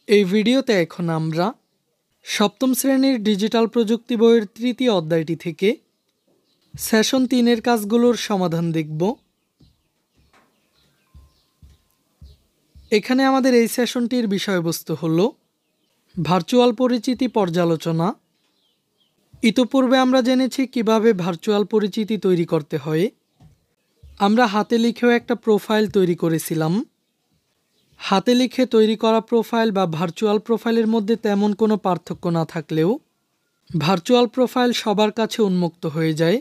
এই ভিডিওতে এখন আমরা সপ্তম শ্রেণীর ডিজিটাল প্রযুক্তি বইয়ের তৃতীয় অধ্যায়টি থেকে সেশন 3-এর কাজগুলোর সমাধান দেখব। এখানে আমাদের এই সেশনটির বিষয়বস্তু হলো ভার্চুয়াল পরিচিতি পর্যালোচনা। ইতোপূর্বে আমরা জেনেছি কিভাবে ভার্চুয়াল পরিচিতি তৈরি করতে হয়। আমরা হাতে লিখেও একটা প্রোফাইল তৈরি করেছিলাম। হাতে লিখে তৈরি করা প্রোফাইল বা ভার্চুয়াল প্রোফাইলের মধ্যে তেমন কোনো পার্থক্য না থাকলেও ভার্চুয়াল প্রোফাইল সবার কাছে উন্মুক্ত হয়ে যায়।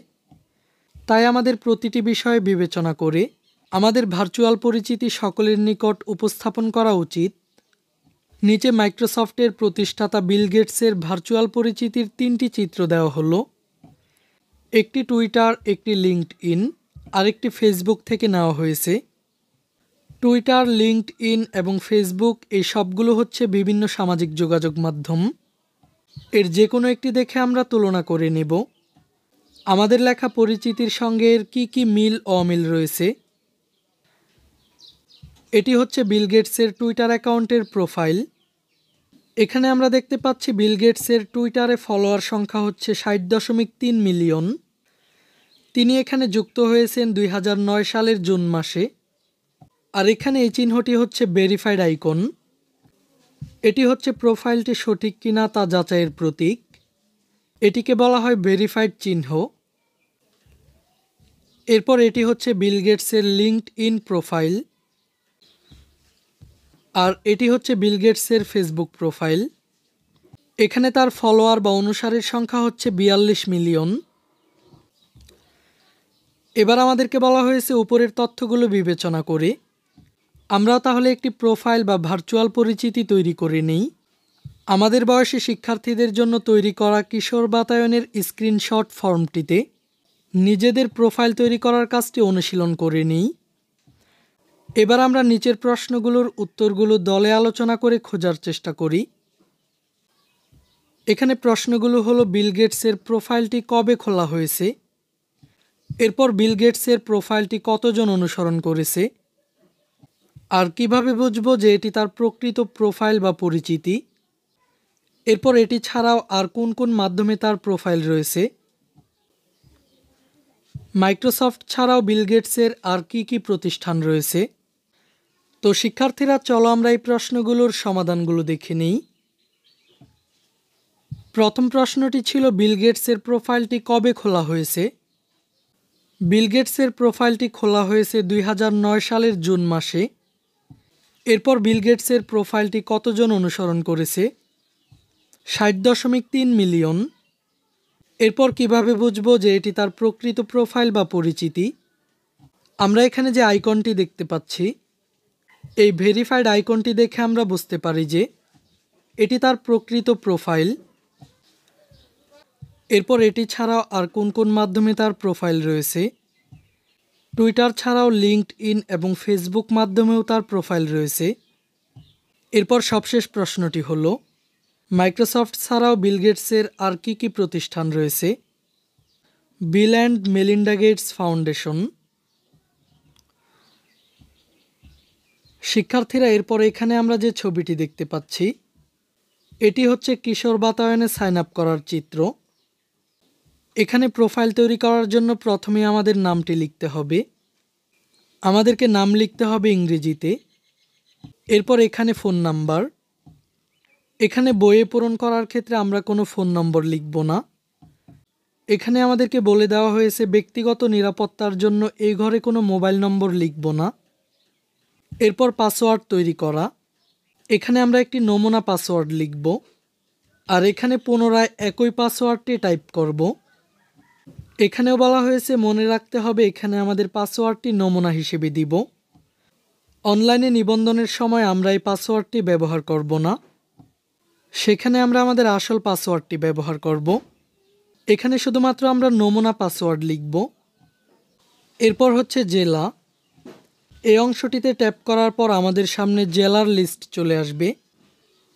তাই আমাদের প্রতিটি বিষয় বিবেচনা করে আমাদের ভার্চুয়াল পরিচিতি সকলের নিকট উপস্থাপন করা উচিত। নিচে মাইক্রোসফটের প্রতিষ্ঠাতা বিল গেটসের ভার্চুয়াল পরিচিতির 3টি চিত্র দেওয়া হলো। একটি টুইটার, একটি লিঙ্কডইন, আরেকটি ফেসবুক থেকে নেওয়া হয়েছে। টুইটার, লিঙ্কডইন এবং ফেসবুক এই সবগুলো হচ্ছে বিভিন্ন সামাজিক যোগাযোগ মাধ্যম। এর যে কোনো একটি দেখে আমরা তুলনা করে নেব আমাদের লেখা পরিচিতির সঙ্গে এর কী মিল অমিল রয়েছে। এটি হচ্ছে বিল গেটসের টুইটার অ্যাকাউন্টের প্রোফাইল। এখানে আমরা দেখতে পাচ্ছি বিল গেটসের টুইটারে ফলোয়ার সংখ্যা হচ্ছে 60.3 মিলিয়ন। তিনি এখানে যুক্ত হয়েছেন 2009 সালের জুন মাসে। আর এখানে এই চিহ্নটি হচ্ছে ভেরিফাইড আইকন। এটি হচ্ছে প্রোফাইলটি সঠিক কিনা তা যাচাইয়ের প্রতীক। এটিকে বলা হয় ভেরিফাইড চিহ্ন। এরপর এটি হচ্ছে বিল গেটসের লিঙ্কডইন প্রোফাইল। আর এটি হচ্ছে বিল গেটসের ফেসবুক প্রোফাইল। এখানে তার ফলোয়ার বা অনুসারীর সংখ্যা হচ্ছে 42 মিলিয়ন। এবার আমাদেরকে বলা হয়েছে উপরের তথ্যগুলো বিবেচনা করে আমরাও তাহলে একটি প্রোফাইল বা ভার্চুয়াল পরিচিতি তৈরি করে নিই। আমাদের বয়সী শিক্ষার্থীদের জন্য তৈরি করা কিশোর বাতায়নের স্ক্রিনশট ফর্মটিতে নিজেদের প্রোফাইল তৈরি করার কাজটি অনুশীলন করে নিই। এবার আমরা নিচের প্রশ্নগুলোর উত্তরগুলো দলে আলোচনা করে খোঁজার চেষ্টা করি। এখানে প্রশ্নগুলো হলো বিল গেটসের প্রোফাইলটি কবে খোলা হয়েছে, এরপর বিল গেটসের প্রোফাইলটি কতজন অনুসরণ করেছে, আর কিভাবে বুঝবো যে এটি তার প্রকৃত প্রোফাইল বা পরিচিতি, এরপর এটি ছাড়াও আর কোন কোন মাধ্যমে তার প্রোফাইল রয়েছে, মাইক্রোসফট ছাড়াও বিল গেটসের আর কি প্রতিষ্ঠান রয়েছে। তো শিক্ষার্থীরা, চলো আমরা এই প্রশ্নগুলোর সমাধানগুলো দেখে নিই। প্রথম প্রশ্নটি ছিল বিল গেটসের প্রোফাইলটি কবে খোলা হয়েছে। বিল গেটসের প্রোফাইলটি খোলা হয়েছে 2009 সালের জুন মাসে। এরপর বিল গেটসের প্রোফাইলটি কতজন অনুসরণ করেছে, 60.3 মিলিয়ন। এরপর কিভাবে বুঝবো যে এটি তার প্রকৃত প্রোফাইল বা পরিচিতি, আমরা এখানে যে আইকনটি দেখতে পাচ্ছি এই ভেরিফাইড আইকনটি দেখে আমরা বুঝতে পারি যে এটি তার প্রকৃত প্রোফাইল। এরপর এটি ছাড়াও আর কোন কোন মাধ্যমে তার প্রোফাইল রয়েছে, টুইটার ছাড়াও লিঙ্কডইন এবং ফেসবুক মাধ্যমেও তার প্রোফাইল রয়েছে। এরপর সবশেষ প্রশ্নটি হলো মাইক্রোসফট ছাড়াও বিল গেটসের আর কি প্রতিষ্ঠান রয়েছে, Bill and Melinda Gates foundation. শিক্ষার্থীরা, এরপর এখানে আমরা যে ছবিটি দেখতে পাচ্ছি এটি হচ্ছে কিশোর বাতায়নে সাইন আপ করার চিত্র। এখানে প্রোফাইল তৈরি করার জন্য প্রথমে আমাদের নামটি লিখতে হবে। আমাদেরকে নাম লিখতে হবে ইংরেজিতে। এরপর এখানে ফোন নাম্বার। এখানে বইয়ে পূরণ করার ক্ষেত্রে আমরা কোনো ফোন নম্বর লিখব না। এখানে আমাদেরকে বলে দেওয়া হয়েছে ব্যক্তিগত নিরাপত্তার জন্য এই ঘরে কোনো মোবাইল নম্বর লিখব না। এরপর পাসওয়ার্ড তৈরি করা। এখানে আমরা একটি নমুনা পাসওয়ার্ড লিখব আর এখানে পুনরায় একই পাসওয়ার্ডটি টাইপ করব। এখানেও বলা হয়েছে মনে রাখতে হবে এখানে আমাদের পাসওয়ার্ডটি নমুনা হিসেবে দিব। অনলাইনে নিবন্ধনের সময় আমরা এই পাসওয়ার্ডটি ব্যবহার করব না, সেখানে আমরা আমাদের আসল পাসওয়ার্ডটি ব্যবহার করব। এখানে শুধুমাত্র আমরা নমুনা পাসওয়ার্ড লিখব। এরপর হচ্ছে জেলা। এই অংশটিতে ট্যাপ করার পর আমাদের সামনে জেলার লিস্ট চলে আসবে।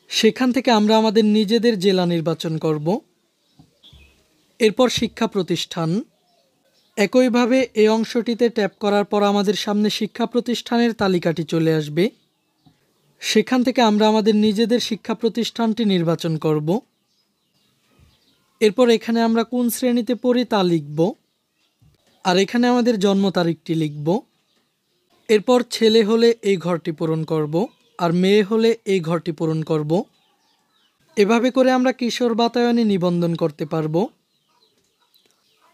সেখান থেকে আমরা আমাদের নিজেদের জেলা নির্বাচন করব। এরপর শিক্ষা প্রতিষ্ঠান। একইভাবে এই অংশটিতে ট্যাপ করার পর আমাদের সামনে শিক্ষা প্রতিষ্ঠানের তালিকাটি চলে আসবে। সেখান থেকে আমরা আমাদের নিজেদের শিক্ষা প্রতিষ্ঠানটি নির্বাচন করব। এরপর এখানে আমরা কোন শ্রেণীতে পড়ি তা লিখব, আর এখানে আমাদের জন্ম তারিখটি লিখব। এরপর ছেলে হলে এই ঘরটি পূরণ করব, আর মেয়ে হলে এই ঘরটি পূরণ করব। এভাবে করে আমরা কিশোর বাতায়নে নিবন্ধন করতে পারবো।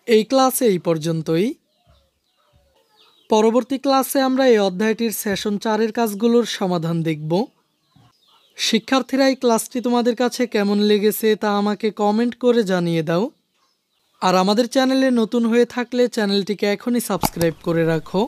এই ক্লাসে এই পর্যন্তই। পরবর্তী ক্লাসে আমরা এই অধ্যায়টির সেশন 4-এর কাজগুলোর সমাধান দেখব। শিক্ষার্থীরা, এই ক্লাসটি তোমাদের কাছে কেমন লেগেছে তা আমাকে কমেন্ট করে জানিয়ে দাও। আর আমাদের চ্যানেলে নতুন হয়ে থাকলে চ্যানেলটিকে এখনই সাবস্ক্রাইব করে রাখো।